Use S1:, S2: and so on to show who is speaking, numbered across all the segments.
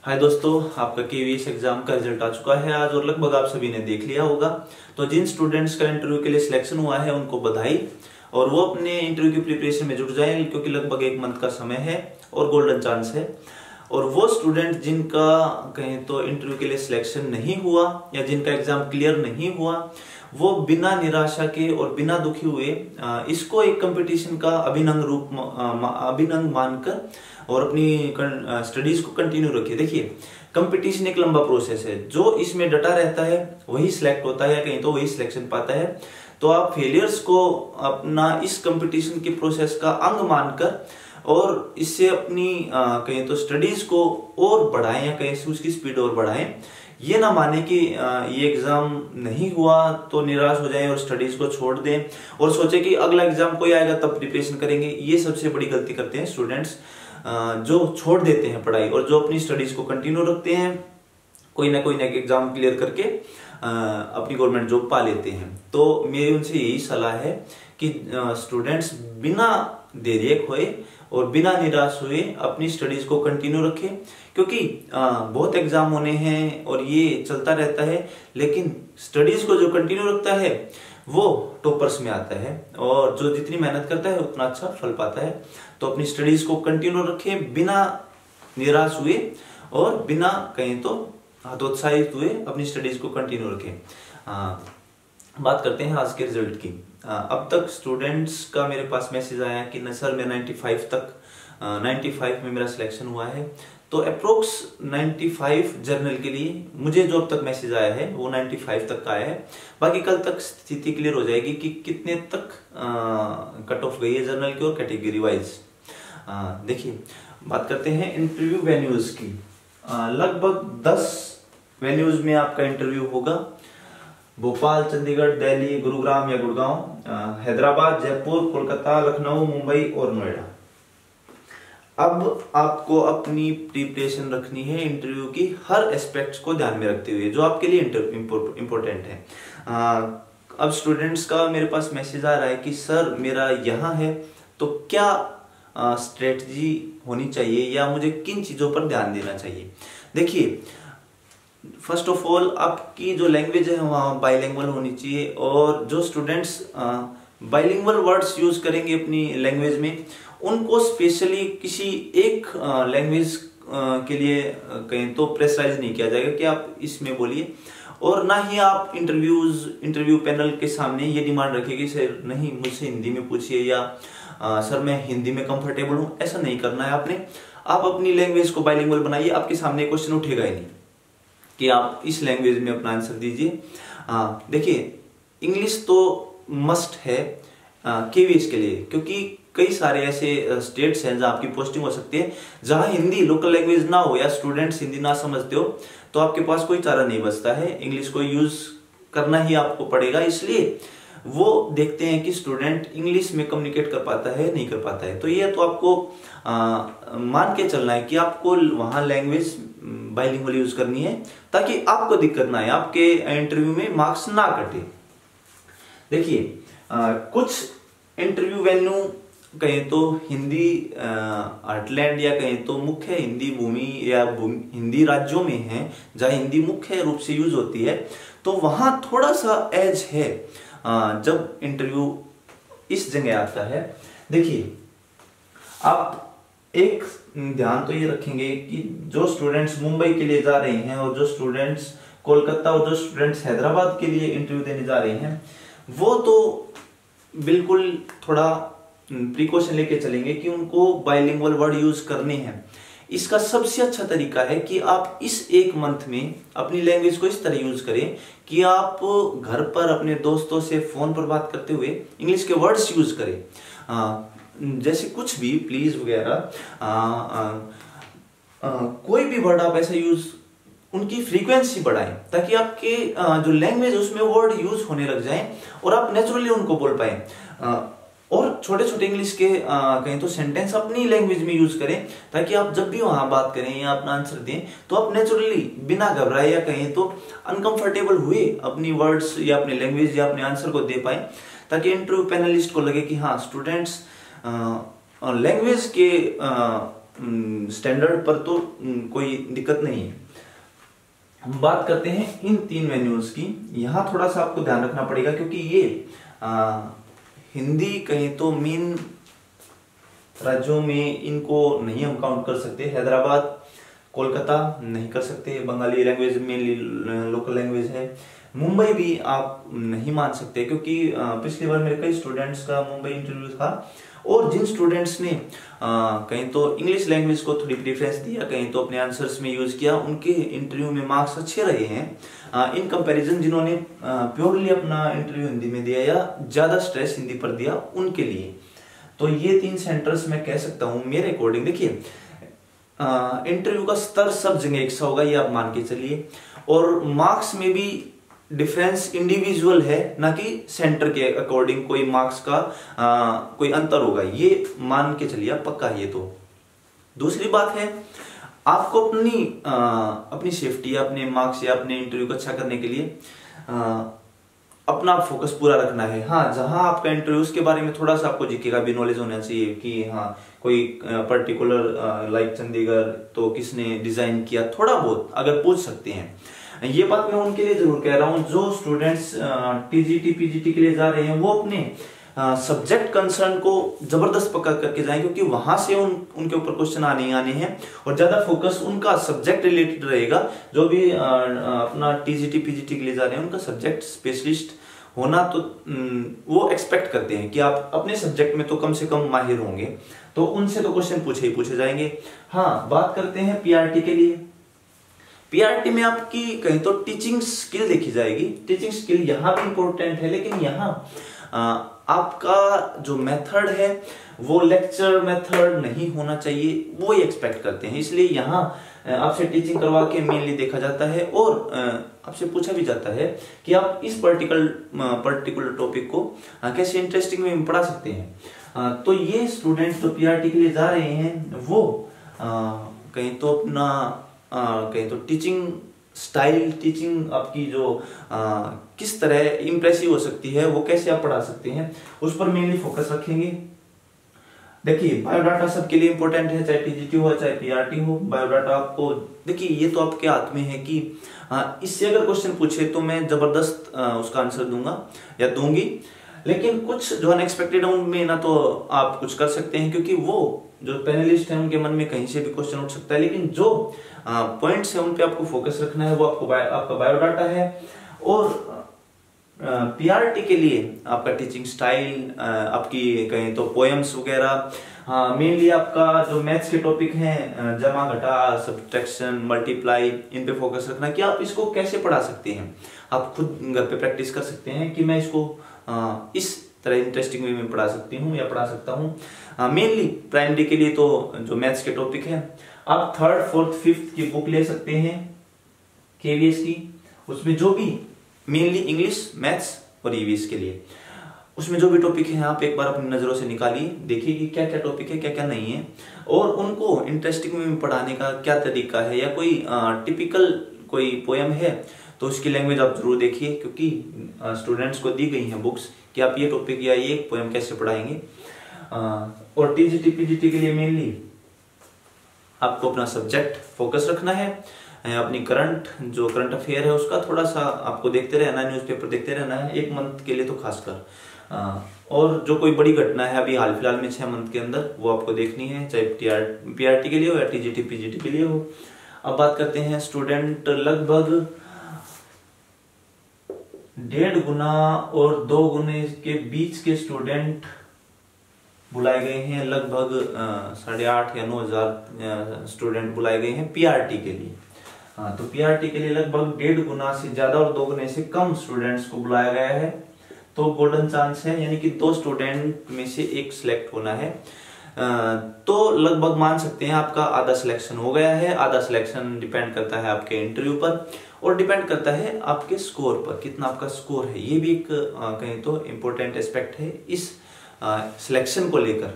S1: हाय दोस्तों, आपका KVS exam का रिजल्ट आ चुका है आज और लगभग आप सभी ने देख लिया होगा। तो जिन स्टूडेंट्स का इंटरव्यू के लिए सिलेक्शन हुआ है उनको बधाई और वो अपने इंटरव्यू की प्रिपरेशन में जुट जाएं क्योंकि लगभग 1 मंथ का समय है और गोल्डन चांस है। और वो स्टूडेंट जिनका कहें तो इंटरव्यू के लिए सिलेक्शन नहीं हुआ या जिनका एग्जाम क्लियर नहीं हुआ, वो बिना निराशा के और बिना दुखी हुए इसको एक कंपटीशन का अभिनंग मानकर और अपनी स्टडीज को कंटिन्यू रखिए। देखिए, कंपटीशन एक लंबा प्रोसेस है। जो इसमें डटा रहता है वही सिलेक्ट होता है, कहीं तो वही सिलेक्शन पाता है। तो आप फेलियर्स को अपना इस कंपटीशन के प्रोसेस का अंग मानकर और इससे अपनी कहीं तो स्टडीज को और बढ़ाएं या कहीं से उसकी स्पीड और बढ़ाएं। ये ना माने कि ये एग्जाम नहीं हुआ तो निराश हो जाएं और स्टडीज को छोड़ दें और सोचे कि अगला एग्जाम कोई आएगा तब प्रिपरेशन करेंगे। ये सबसे बड़ी गलती करते हैं स्टूडेंट्स, जो छोड़ देते हैं पढ़ाई और जो अपनी स्टडीज को कंटिन्यू रखते हैं, कोई ना एग्जाम क्लियर करके अपनी गवर्नमेंट जॉब पा लेते हैं। तो मेरी उनसे यही सलाह है कि स्टूडेंट्स बिना देरी खोए और बिना निराश हुए अपनी स्टडीज को कंटिन्यू रखें, क्योंकि बहुत एग्जाम होने हैं और ये चलता रहता है, लेकिन स्टडीज को जो कंटिन्यू रखता है वो टॉपर्स में आता है और जो जितनी मेहनत करता है उतना अच्छा फल पाता है। तो अपनी स्टडीज को कंटिन्यू रखें बिना निराश हुए और बिना कहीं तो हतोत्साहित हुए अपनी स्टडीज को कंटिन्यू रखें। बात करते हैं आज के रिजल्ट की। अब तक स्टूडेंट्स का मेरे पास मैसेज आया कि न सर मैं 95 में मेरा सिलेक्शन हुआ है। तो अप्रोक्स 95 जर्नल के लिए मुझे जो अब तक मैसेज आया है वो 95 तक का आया है। बाकी कल तक स्थिति क्लियर हो जाएगी कि कितने तक कट ऑफ गई है जर्नल की और कैटेगरी वाइज। देखिए, बात करते हैं इंटरव्यू वेन्यूज की। लगभग 10 वेन्यूज में आपका इंटरव्यू होगा। भोपाल, चंडीगढ़, दिल्ली, गुरुग्राम या गुड़गांव, हैदराबाद, जयपुर, कोलकाता, लखनऊ, मुंबई और नोएडा। अब आपको अपनी प्रिपरेशन रखनी है इंटरव्यू की हर एस्पेक्ट्स को ध्यान में रखते हुए जो आपके लिए इम्पोर्टेंट है। अब स्टूडेंट्स का मेरे पास मैसेज आ रहा है कि सर मेरा यहाँ है तो क्या स्ट्रेटजी होनी चाहिए या मुझे किन चीजों पर ध्यान देना चाहिए। देखिए, फर्स्ट ऑफ ऑल आपकी जो लैंग्वेज है वहाँ बाइलिंगुअल होनी चाहिए और जो स्टूडेंट्स बाइलिंगुअल वर्ड्स यूज करेंगे अपनी लैंग्वेज में उनको स्पेशली किसी एक लैंग्वेज के लिए कहीं तो प्रेशराइज नहीं किया जाएगा कि आप इसमें बोलिए, और ना ही आप इंटरव्यू पैनल के सामने ये डिमांड रखिए कि सर नहीं मुझसे हिंदी में पूछिए या सर मैं हिंदी में कंफर्टेबल हूँ। ऐसा नहीं करना है आपने। आप अपनी लैंग्वेज को बाइलिंगुअल बनाइए। आपके सामने क्वेश्चन उठेगा ही नहीं कि आप इस लैंग्वेज में अपना आंसर दीजिए। देखिए, इंग्लिश तो मस्ट है केवीएस के लिए, क्योंकि कई सारे ऐसे स्टेट्स हैं जहां आपकी पोस्टिंग हो सकती है जहां हिंदी लोकल लैंग्वेज ना हो या स्टूडेंट्स हिंदी ना समझते हो, तो आपके पास कोई चारा नहीं बचता है, इंग्लिश को यूज करना ही आपको पड़ेगा। इसलिए वो देखते हैं कि स्टूडेंट इंग्लिश में कम्युनिकेट कर पाता है नहीं कर पाता है। तो ये तो आपको मान के चलना है कि आपको वहां लैंग्वेज बाइलिंगुअल यूज करनी है ताकि आपको दिक्कत ना आए, आपके इंटरव्यू में मार्क्स ना कटे। देखिए, कुछ इंटरव्यू वेन्यू कहें तो हिंदी हार्टलैंड या कहें तो मुख्य हिंदी भूमि या हिंदी राज्यों में है जहां हिंदी मुख्य रूप से यूज होती है, तो वहां थोड़ा सा एज है जब इंटरव्यू इस जगह आता है। देखिए, आप एक ध्यान तो ये रखेंगे कि जो स्टूडेंट्स मुंबई के लिए जा रहे हैं और जो स्टूडेंट्स कोलकाता और जो स्टूडेंट्स हैदराबाद के लिए इंटरव्यू देने जा रहे हैं वो तो बिल्कुल थोड़ा प्रिकॉशन लेके चलेंगे कि उनको बाइलिंगुअल वर्ड यूज करने हैं। इसका सबसे अच्छा तरीका है कि आप इस 1 मंथ में अपनी लैंग्वेज को इस तरह यूज करें कि आप घर पर अपने दोस्तों से फोन पर बात करते हुए इंग्लिश के वर्ड्स यूज करें। जैसे कुछ भी प्लीज वगैरह कोई भी वर्ड आप ऐसा यूज, उनकी फ्रीक्वेंसी बढ़ाएं ताकि आपके जो लैंग्वेज उसमें वर्ड यूज होने लग जाएं और आप नेचुरली उनको बोल पाए। और छोटे छोटे इंग्लिश के कहीं तो सेंटेंस अपनी लैंग्वेज में यूज करें ताकि आप जब भी वहां बात करें या अपना आंसर दें तो आप नेचुरली बिना घबराए या कहीं तो अनकंफर्टेबल हुए अपनी वर्ड्स या अपनी लैंग्वेज या अपने आंसर को दे पाए, ताकि इंटरव्यू पैनलिस्ट को लगे कि हाँ स्टूडेंट्स लैंग्वेज के स्टैंडर्ड पर तो कोई दिक्कत नहीं है। हम बात करते हैं इन 3 वेन्यूज की। यहाँ थोड़ा सा आपको ध्यान रखना पड़ेगा क्योंकि ये हिंदी कहीं तो मेन राज्यों में इनको नहीं हम काउंट कर सकते। हैदराबाद, कोलकाता नहीं कर सकते, Bengali language mainly local language है। मुंबई भी आप नहीं मान सकते क्योंकि पिछली बार मेरे कई स्टूडेंट्स का मुंबई इंटरव्यू था और जिन स्टूडेंट्स ने कहीं तो इंग्लिश लैंग्वेज को थोड़ी प्रेफरेंस दिया, कहीं तो अपने आंसर्स में यूज किया, उनके इंटरव्यू में मार्क्स अच्छे रहे हैं इन कंपैरिजन जिन्होंने प्योरली अपना इंटरव्यू हिंदी में दिया या ज्यादा स्ट्रेस हिंदी पर दिया उनके लिए। तो ये 3 सेंटर्स मैं कह सकता हूं मेरे अकॉर्डिंग। देखिए इंटरव्यू का स्तर सब जगह एक सा होगा, ये आप मान के चलिए, और मार्क्स में भी डिफरेंस इंडिविजुअल है, ना कि सेंटर के अकॉर्डिंग कोई मार्क्स का कोई अंतर होगा, ये मान के चलिए आप पक्का। ये तो दूसरी बात है, आपको अपनी सेफ्टी या अपने मार्क्स या अपने इंटरव्यू को अच्छा करने के लिए अपना फोकस पूरा रखना है। हाँ, जहां आपका इंटरव्यू उसके बारे में थोड़ा सा आपको जीके का भी नॉलेज होना चाहिए कि हाँ कोई पर्टिकुलर लाइक चंडीगढ़ तो किसने डिजाइन किया, थोड़ा बहुत अगर पूछ सकते हैं। ये बात मैं उनके लिए जरूर कह रहा हूं जो स्टूडेंट्स टीजीटी पीजीटी के लिए जा रहे हैं, वो अपने सब्जेक्ट कंसर्न को जबरदस्त पकड़ करके जाएं क्योंकि वहां से उनके ऊपर क्वेश्चन आने हैं और ज्यादा फोकस उनका सब्जेक्ट रिलेटेड रहेगा। जो भी अपना टीजीटी पीजीटी के लिए जा रहे हैं उनका सब्जेक्ट स्पेशलिस्ट होना तो वो एक्सपेक्ट करते हैं कि आप अपने सब्जेक्ट में तो कम से कम माहिर होंगे, तो उनसे तो क्वेश्चन पूछे जाएंगे। हाँ, बात करते हैं पीआरटी के लिए। पीआरटी में आपकी कहीं तो टीचिंग स्किल देखी जाएगी। टीचिंग स्किल यहाँ भी इंपॉर्टेंट है, लेकिन यहाँ आपका जो मेथड है वो लेक्चर मेथड नहीं होना चाहिए, वो ही एक्सपेक्ट करते हैं। इसलिए यहाँ आपसे टीचिंग करवा के मेनली देखा जाता है और आपसे पूछा भी जाता है कि आप इस पर्टिकुलर टॉपिक को कैसे इंटरेस्टिंग में पढ़ा सकते हैं। तो ये स्टूडेंट्स जो पीआरटी के लिए जा रहे हैं वो कहीं तो टीचिंग स्टाइल, टीचिंग आपकी जो किस तरह इंप्रेसिव हो सकती है, वो कैसे आप पढ़ा सकते हैं, उस पर मेनली फोकस रखेंगे। देखिए बायोडाटा सबके लिए इंपॉर्टेंट है, चाहे टीजीटी हो चाहे पीआरटी हो। बायोडाटा आपको देखिए ये तो आपके हाथ में है कि इससे अगर क्वेश्चन पूछे तो मैं जबरदस्त उसका आंसर दूंगा या दूंगी, लेकिन कुछ जो अनएक्सपेक्टेड है उनमें ना तो आप कुछ कर सकते हैं क्योंकि वो जो पैनलिस्ट है उनके मन में कहीं से भी क्वेश्चन उठ सकता है, लेकिन जो पॉइंट्स है उन पे आपको फोकस रखना है, वो आपका बायोडाटा है। और पीआरटी के लिए आपका टीचिंग स्टाइल, आपकी कहें तो पोएम्स वगैरह, मेनली आपका जो मैथ्स के टॉपिक हैं जमा घटा, सब्ट्रैक्शन, मल्टीप्लाई, इन पे फोकस रखना कि आप इसको कैसे पढ़ा सकते हैं। आप खुद घर पे प्रैक्टिस कर सकते हैं कि मैं इसको इस तरह इंटरेस्टिंग वे में पढ़ा सकती हूँ या पढ़ा सकता हूँ। मेनली प्राइमरी के लिए तो जो मैथ्स के टॉपिक है आप 3rd, 4th, 5th की बुक ले सकते हैं केवीएस की। उसमें जो भी मेनली इंग्लिश, मैथ्स और ईवीएस के लिए उसमें जो भी टॉपिक है आप एक बार अपनी नजरों से निकालिए, देखिए कि क्या क्या टॉपिक है, क्या क्या नहीं है, और उनको इंटरेस्टिंग वे में पढ़ाने का क्या तरीका है, या कोई टिपिकल कोई पोएम है तो उसकी लैंग्वेज आप जरूर देखिए क्योंकि स्टूडेंट्स को दी गई हैं बुक्स कि आप ये टॉपिक या ये पोएम कैसे पढ़ाएंगे। और टीजीटी पीजीटी के लिए मेनली आपको अपना सब्जेक्ट फोकस रखना है, अपनी करंट अफेयर है उसका थोड़ा सा आपको देखते रहना है, न्यूज़पेपर देखते रहना है 1 मंथ के लिए तो खासकर, और जो कोई बड़ी घटना है अभी हाल फिलहाल में 6 मंथ के अंदर वो आपको देखनी है, चाहे पीआरटी के लिए हो या टीजीटी पीजीटी के लिए हो। अब बात करते हैं स्टूडेंट लगभग 1.5 गुना और 2 गुने के बीच के स्टूडेंट बुलाए गए हैं, लगभग 8,500 या 9,000 स्टूडेंट बुलाए गए हैं पीआरटी के लिए। तो पीआरटी के लिए लगभग 1.5 गुना से ज्यादा और 2 गुने से कम स्टूडेंट्स को बुलाया गया है। तो गोल्डन चांस है, यानी कि 2 स्टूडेंट में से 1 सिलेक्ट होना है। तो लगभग मान सकते हैं आपका आधा सिलेक्शन हो गया है। आधा सिलेक्शन डिपेंड करता है आपके इंटरव्यू पर और डिपेंड करता है आपके स्कोर पर, कितना आपका स्कोर है। ये भी एक कहीं तो इम्पोर्टेंट एस्पेक्ट है इस सिलेक्शन को लेकर।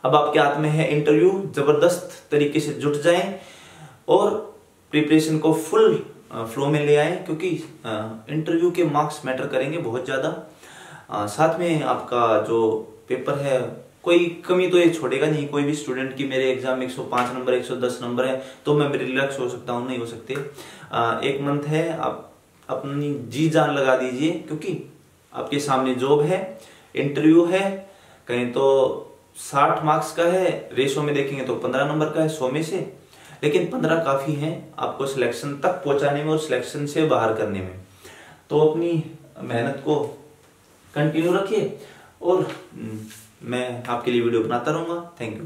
S1: अब आपके हाथ में है इंटरव्यू, जबरदस्त तरीके से जुट जाएं और प्रिपरेशन को फुल फ्लो में ले आए क्योंकि इंटरव्यू के मार्क्स मैटर करेंगे बहुत ज्यादा। साथ में आपका जो पेपर है कोई कमी तो ये छोड़ेगा नहीं कोई भी स्टूडेंट की मेरे एग्जाम में 105 नंबर 110 नंबर है तो मैं रिलैक्स हो सकता हूँ, नहीं हो सकते। 1 मंथ है, आप अपनी जी जान लगा दीजिए, क्योंकि आपके सामने जॉब है, इंटरव्यू है, कहीं तो 60 मार्क्स का है, रेशो में देखेंगे तो 15 नंबर का है 100 में से, लेकिन 15 काफी है आपको सिलेक्शन तक पहुंचाने में और सिलेक्शन से बाहर करने में। तो अपनी मेहनत को कंटिन्यू रखिए और मैं आपके लिए वीडियो बनाता रहूंगा। Thank you.